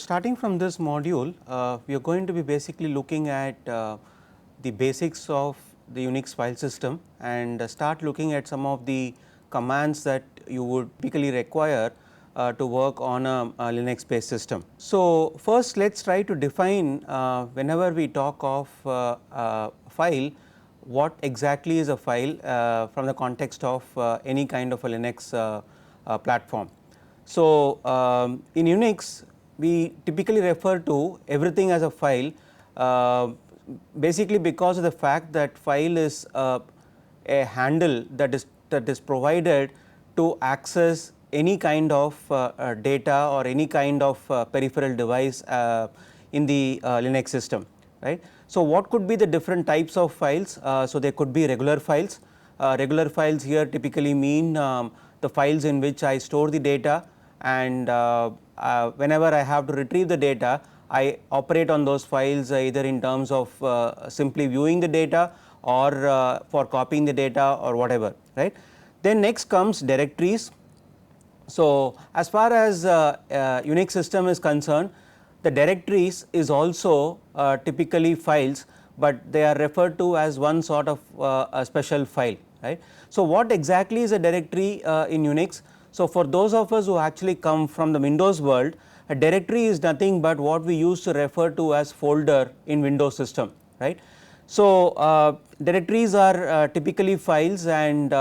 starting from this module, we are going to be basically looking at the basics of the Unix file system and start looking at some of the commands that you would typically require to work on a Linux based system. So, first let us try to define whenever we talk of file, what exactly is a file from the context of any kind of a Linux platform. So, in Unix we typically refer to everything as a file basically because of the fact that file is a handle that is provided to access any kind of data or any kind of peripheral device in the Linux system, right. So, what could be the different types of files? So, there could be regular files. Regular files here typically mean the files in which I store the data, and whenever I have to retrieve the data, I operate on those files either in terms of simply viewing the data or for copying the data or whatever, right. Then next comes directories. So, as far as Unix system is concerned, the directories is also typically files, but they are referred to as one sort of a special file, right. So, what exactly is a directory in Unix? So, for those of us who actually come from the Windows world, a directory is nothing but what we used to refer to as folder in Windows system, right. So, directories are typically files, and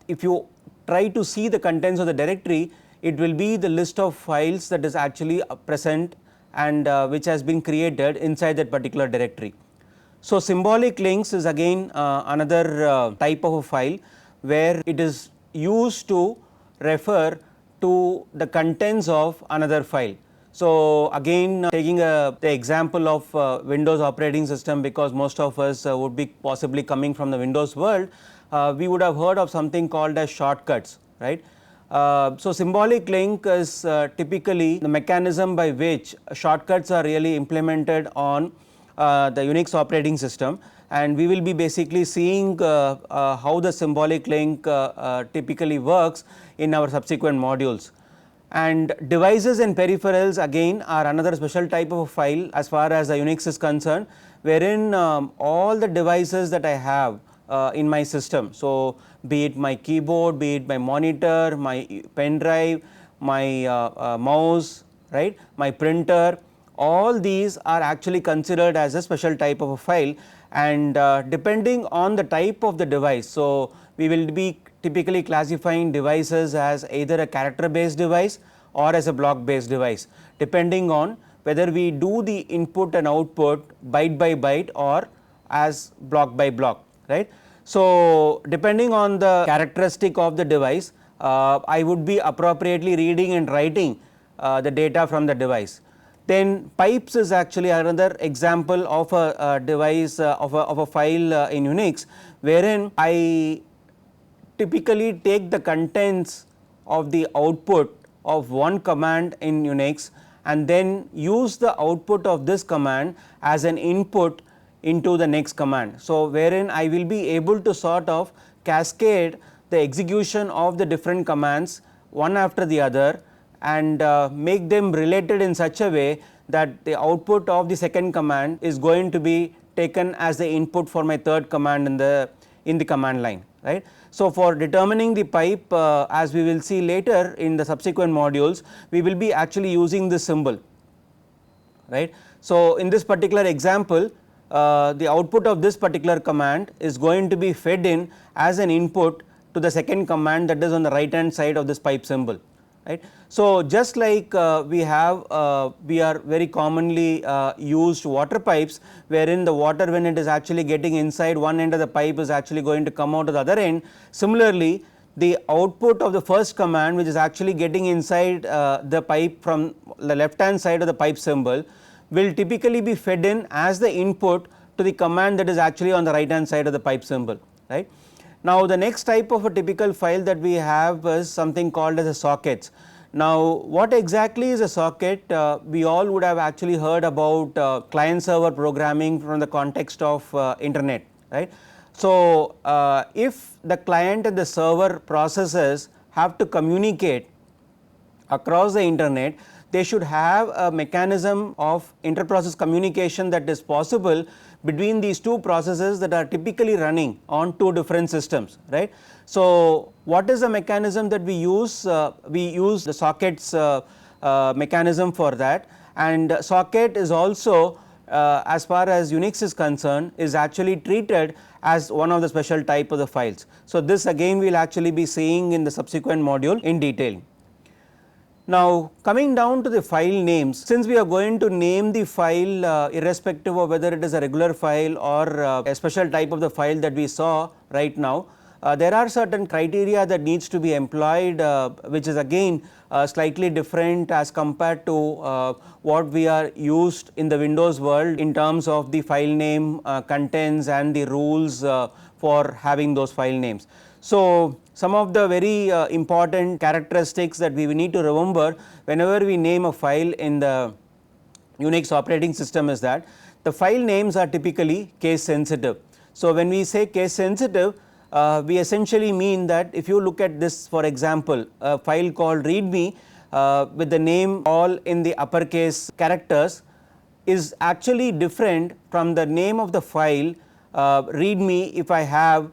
if you try to see the contents of the directory, it will be the list of files that is actually present and which has been created inside that particular directory. So, symbolic links is again another type of a file where it is used to refer to the contents of another file. So, again taking the example of Windows operating system, because most of us would be possibly coming from the Windows world, we would have heard of something called as shortcuts, right. So, symbolic link is typically the mechanism by which shortcuts are really implemented on the Unix operating system, and we will be basically seeing how the symbolic link typically works in our subsequent modules. And devices and peripherals again are another special type of a file as far as the Unix is concerned, wherein all the devices that I have in my system. So, be it my keyboard, be it my monitor, my pen drive, my mouse, right, my printer, all these are actually considered as a special type of a file, and depending on the type of the device. So, we will be typically classifying devices as either a character based device or as a block based device, depending on whether we do the input and output byte by byte or as block by block, right. So, depending on the characteristic of the device, I would be appropriately reading and writing the data from the device. Then pipes is actually another example of a device of a file in Unix, wherein I typically take the contents of the output of one command in Unix and then use the output of this command as an input into the next command. So, wherein I will be able to sort of cascade the execution of the different commands one after the other and make them related in such a way that the output of the second command is going to be taken as the input for my third command in the command line, right. So, for determining the pipe, as we will see later in the subsequent modules, we will be actually using this symbol, right. So, in this particular example, the output of this particular command is going to be fed in as an input to the second command that is on the right hand side of this pipe symbol, right. So, just like we are very commonly used water pipes, wherein the water, when it is actually getting inside one end of the pipe, is actually going to come out of the other end. Similarly, the output of the first command, which is actually getting inside the pipe from the left hand side of the pipe symbol, will typically be fed in as the input to the command that is actually on the right hand side of the pipe symbol, right. Now, the next type of a typical file that we have is something called as a sockets. Now, what exactly is a socket? We all would have actually heard about client server programming from the context of internet, right. So, if the client and the server processes have to communicate across the internet, they should have a mechanism of inter-process communication that is possible between these two processes that are typically running on two different systems, right. So, what is the mechanism that we use? We use the sockets mechanism for that, and socket is also as far as Unix is concerned is actually treated as one of the special type of the files. So, this again we will actually be seeing in the subsequent module in detail. Now, coming down to the file names, since we are going to name the file irrespective of whether it is a regular file or a special type of the file that we saw right now, there are certain criteria that needs to be employed, which is again slightly different as compared to what we are used in the Windows world in terms of the file name contents and the rules for having those file names. So, some of the very important characteristics that we need to remember whenever we name a file in the Unix operating system is that the file names are typically case sensitive. So, when we say case sensitive, we essentially mean that if you look at this, for example, a file called readme with the name all in the uppercase characters is actually different from the name of the file readme if I have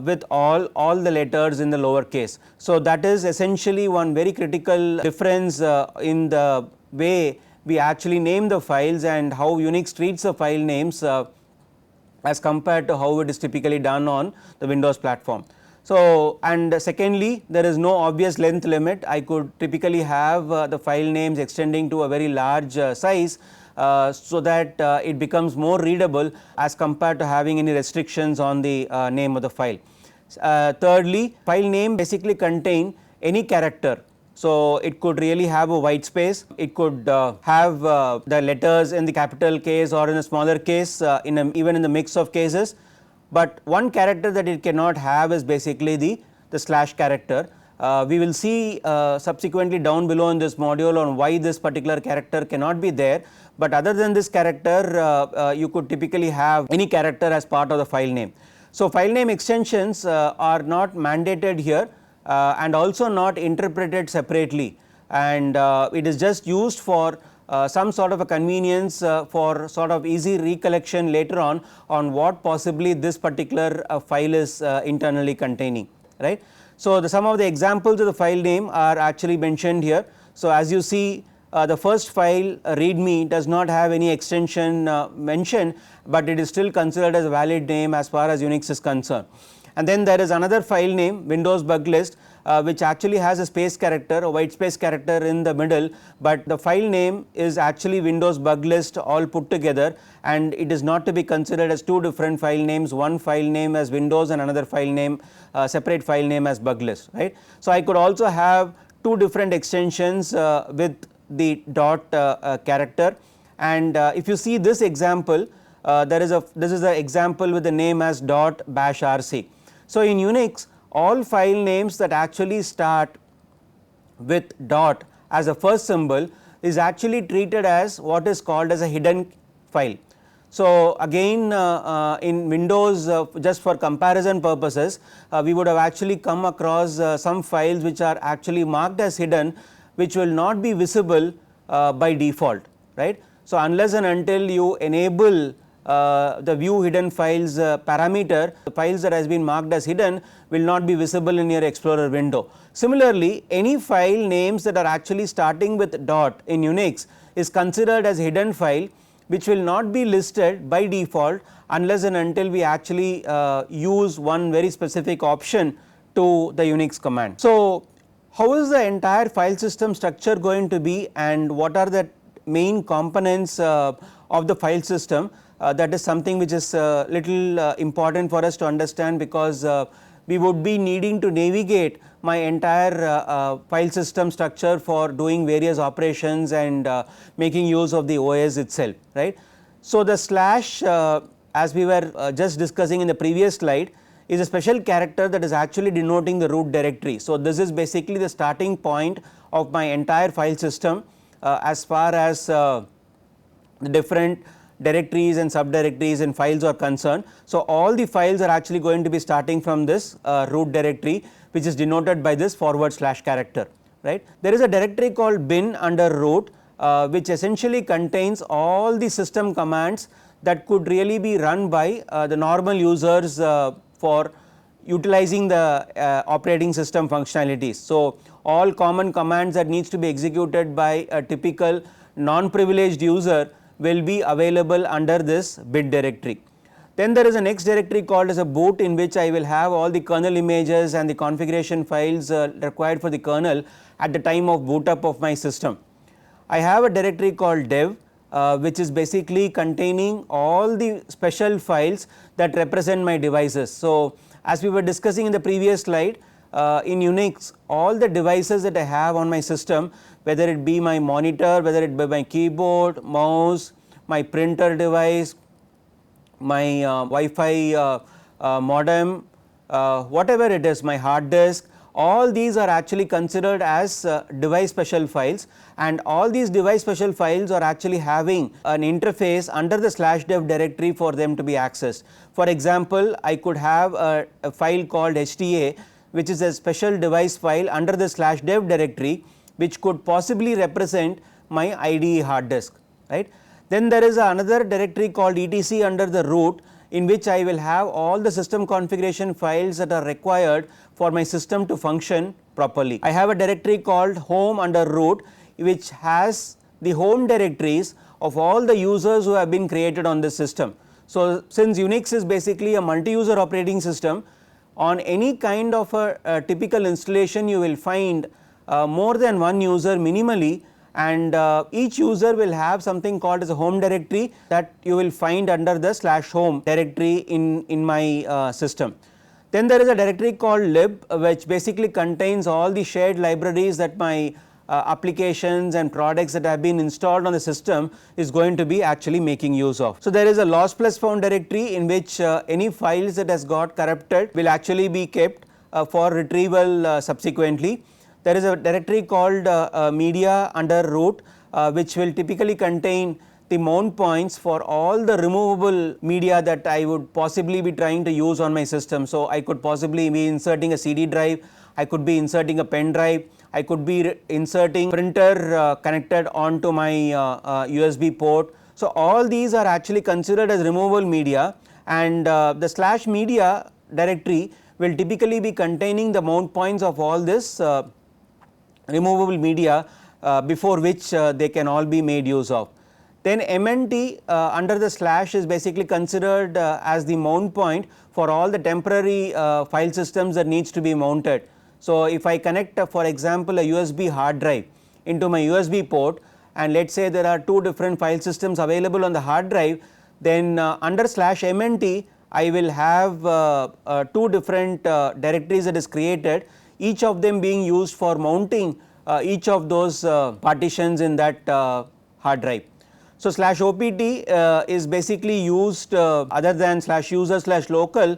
with all the letters in the lowercase. So, that is essentially one very critical difference in the way we actually name the files and how Unix treats the file names as compared to how it is typically done on the Windows platform. So, and secondly, there is no obvious length limit. I could typically have the file names extending to a very large size, so that it becomes more readable as compared to having any restrictions on the name of the file. Thirdly, file name basically contain any character. So, it could really have a white space, it could have the letters in the capital case or in a smaller case even in the mix of cases, but one character that it cannot have is basically the slash character. We will see subsequently down below in this module on why this particular character cannot be there, but other than this character you could typically have any character as part of the file name. So, file name extensions are not mandated here and also not interpreted separately, and it is just used for some sort of a convenience for sort of easy recollection later on what possibly this particular file is internally containing, right. So, some of the examples of the file name are actually mentioned here. So, as you see, the first file readme does not have any extension mentioned, but it is still considered as a valid name as far as Unix is concerned. And then there is another file name Windows bug list which actually has a space character, a white space character in the middle, but the file name is actually Windows bug list all put together, and it is not to be considered as two different file names, one file name as Windows and another file name separate file name as bug list, right. So, I could also have two different extensions with the dot character, and if you see this example, this is the example with the name as dot bash rc. So, in Unix all file names that actually start with dot as a first symbol is actually treated as what is called as a hidden file. So, again in Windows just for comparison purposes we would have actually come across some files which are actually marked as hidden, which will not be visible by default, right. So, unless and until you enable the view hidden files parameter, the files that has been marked as hidden will not be visible in your Explorer window. Similarly, any file names that are actually starting with dot in Unix is considered as hidden file, which will not be listed by default unless and until we actually use one very specific option to the Unix command. So, how is the entire file system structure going to be, and what are the main components of the file system? That is something which is little important for us to understand, because we would be needing to navigate my entire file system structure for doing various operations and making use of the OS itself, right. So, the slash as we were just discussing in the previous slide is a special character that is actually denoting the root directory. So, this is basically the starting point of my entire file system as far as the different directories and subdirectories and files are concerned. So, all the files are actually going to be starting from this root directory, which is denoted by this / character, right. There is a directory called bin under root which essentially contains all the system commands that could really be run by the normal users for utilizing the operating system functionalities. So, all common commands that needs to be executed by a typical non-privileged user will be available under this bin directory. Then there is a next directory called as a boot, in which I will have all the kernel images and the configuration files required for the kernel at the time of boot up of my system. I have a directory called dev which is basically containing all the special files that represent my devices. So, as we were discussing in the previous slide, in Unix all the devices that I have on my system, whether it be my monitor, whether it be my keyboard, mouse, my printer device, my Wi-Fi modem, whatever it is, my hard disk, all these are actually considered as device special files, and all these device special files are actually having an interface under the /dev directory for them to be accessed. For example, I could have a file called HTA, which is a special device file under the /dev directory, which could possibly represent my IDE hard disk, right. Then there is another directory called etc under the root, in which I will have all the system configuration files that are required for my system to function properly. I have a directory called home under root, which has the home directories of all the users who have been created on this system. So, since Unix is basically a multi-user operating system, on any kind of a typical installation you will find more than one user minimally, and each user will have something called as a home directory that you will find under the /home directory in my system. Then there is a directory called lib, which basically contains all the shared libraries that my applications and products that have been installed on the system is going to be actually making use of. So, there is a lost plus found directory in which any files that has got corrupted will actually be kept for retrieval subsequently. There is a directory called media under root which will typically contain the mount points for all the removable media that I would possibly be trying to use on my system. So, I could possibly be inserting a CD drive, I could be inserting a pen drive, I could be inserting printer connected onto my USB port. So, all these are actually considered as removable media, and the /media directory will typically be containing the mount points of all this removable media before which they can all be made use of. Then MNT under the / is basically considered as the mount point for all the temporary file systems that needs to be mounted. So, if I connect for example a USB hard drive into my USB port, and let us say there are two different file systems available on the hard drive, then under /MNT I will have two different directories that is created, each of them being used for mounting each of those partitions in that hard drive. So, /OPT is basically used other than /user/local,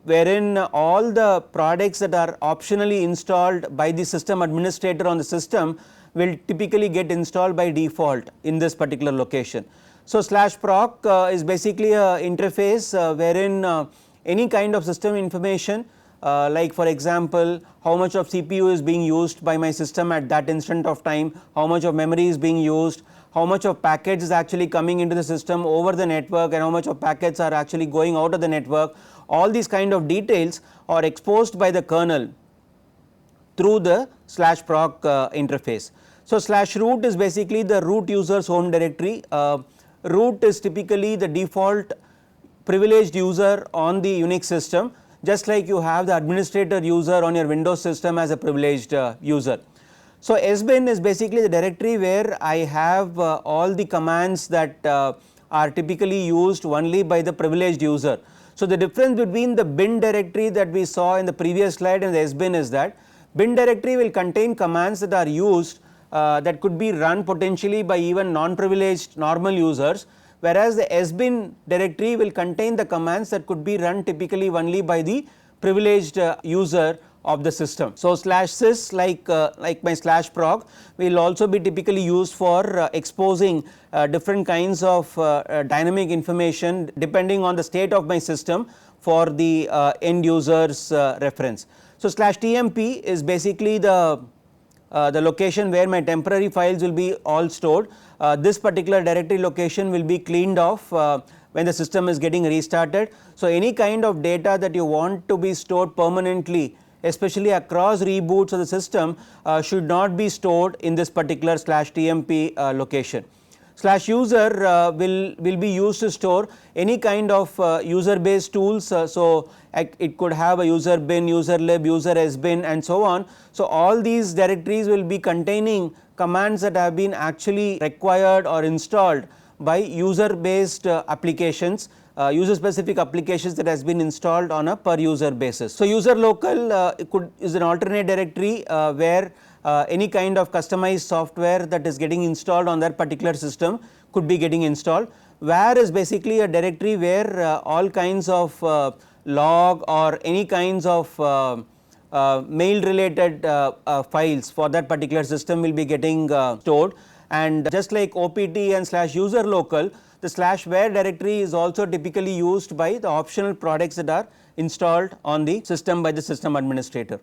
wherein all the products that are optionally installed by the system administrator on the system will typically get installed by default in this particular location. So, /proc is basically a interface wherein any kind of system information like for example how much of CPU is being used by my system at that instant of time, how much of memory is being used, how much of packets is actually coming into the system over the network, and how much of packets are actually going out of the network. All these kind of details are exposed by the kernel through the /proc interface. So, /root is basically the root user's home directory. Root is typically the default privileged user on the Unix system, just like you have the administrator user on your Windows system as a privileged user. So, sbin is basically the directory where I have all the commands that are typically used only by the privileged user. So, the difference between the bin directory that we saw in the previous slide and the sbin is that bin directory will contain commands that are used that could be run potentially by even non-privileged normal users, whereas the sbin directory will contain the commands that could be run typically only by the privileged user of the system. So, /sys like my /proc will also be typically used for exposing different kinds of dynamic information depending on the state of my system for the end user's reference. So, /tmp is basically the the location where my temporary files will be all stored. This particular directory location will be cleaned off when the system is getting restarted. So, any kind of data that you want to be stored permanently, especially across reboots of the system, should not be stored in this particular /tmp location. /user will be used to store any kind of user based tools. So, it could have a user bin, user lib, user sbin and so on. So, all these directories will be containing commands that have been actually required or installed by user based applications, user specific applications that has been installed on a per user basis. So, user local is an alternate directory where any kind of customized software that is getting installed on that particular system could be getting installed. Where is basically a directory where all kinds of log or any kinds of mail related files for that particular system will be getting stored. And just like OPT and /user local, the /where directory is also typically used by the optional products that are installed on the system by the system administrator.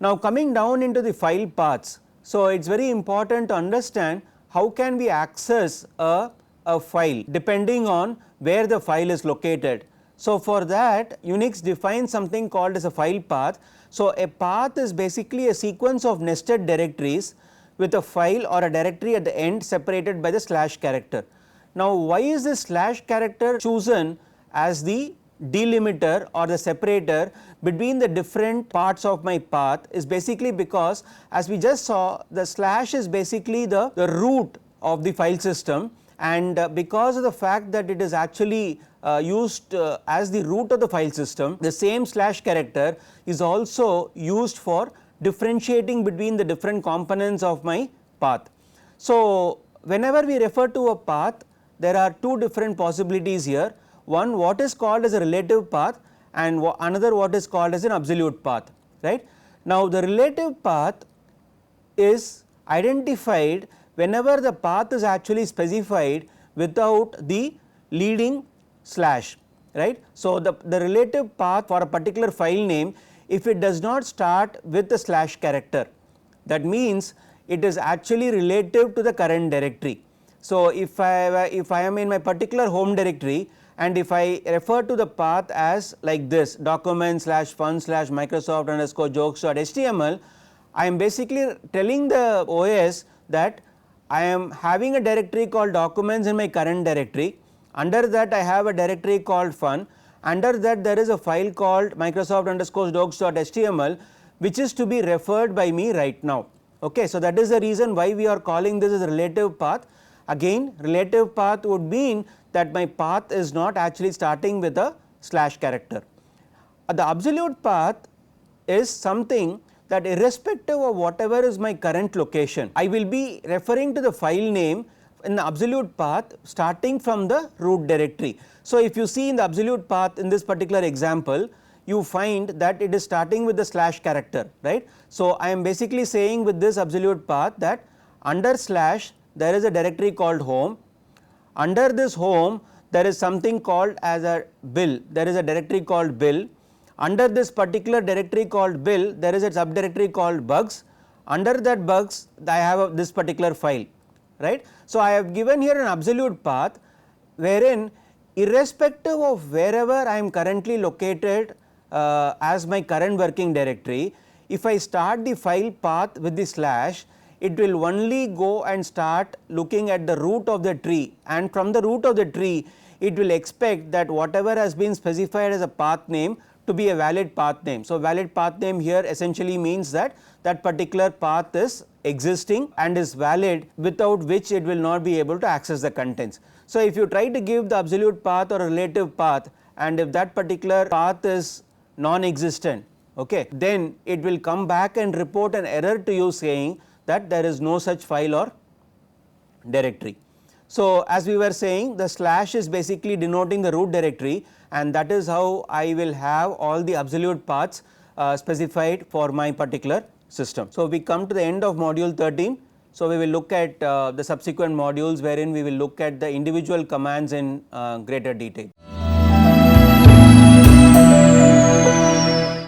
Now, coming down into the file paths, so it is very important to understand how can we access a file depending on where the file is located. So, for that Unix defines something called as a file path. So, a path is basically a sequence of nested directories with a file or a directory at the end separated by the / character. Now, why is this / character chosen as the delimiter or the separator between the different parts of my path is basically because, as we just saw, the / is basically the root of the file system, and because of the fact that it is actually used as the root of the file system, the same / character is also used for differentiating between the different components of my path. So, whenever we refer to a path, there are two different possibilities here. One, what is called as a relative path, and another what is called as an absolute path, right. Now, the relative path is identified whenever the path is actually specified without the leading /, right. So, the relative path for a particular file name, if it does not start with the / character, that means it is actually relative to the current directory. So, if I am in my particular home directory and if I refer to the path as like this document/fun/microsoft_jokes.html, I am basically telling the OS that I am having a directory called documents in my current directory. Under that I have a directory called fun. Under that there is a file called Microsoft_jokes.html which is to be referred by me right now. Okay, so that is the reason why we are calling this as a relative path. Again, relative path would mean that my path is not actually starting with a / character. The absolute path is something that irrespective of whatever is my current location, I will be referring to the file name in the absolute path starting from the root directory. So, if you see in the absolute path in this particular example, you find that it is starting with the / character, right. So, I am basically saying with this absolute path that under / there is a directory called home. Under this home there is something called as a bill, there is a directory called bill. Under this particular directory called bill there is a subdirectory called bugs. Under that bugs I have this particular file, right. So, I have given here an absolute path wherein irrespective of wherever I am currently located as my current working directory, if I start the file path with the /, it will only go and start looking at the root of the tree, and from the root of the tree it will expect that whatever has been specified as a path name to be a valid path name. So, valid path name here essentially means that that particular path is existing and is valid, without which it will not be able to access the contents. So, if you try to give the absolute path or a relative path, and if that particular path is non-existent, okay, then it will come back and report an error to you saying that there is no such file or directory. So, as we were saying, the / is basically denoting the root directory, and that is how I will have all the absolute paths specified for my particular system. So, we come to the end of module 13. So, we will look at the subsequent modules wherein we will look at the individual commands in greater detail.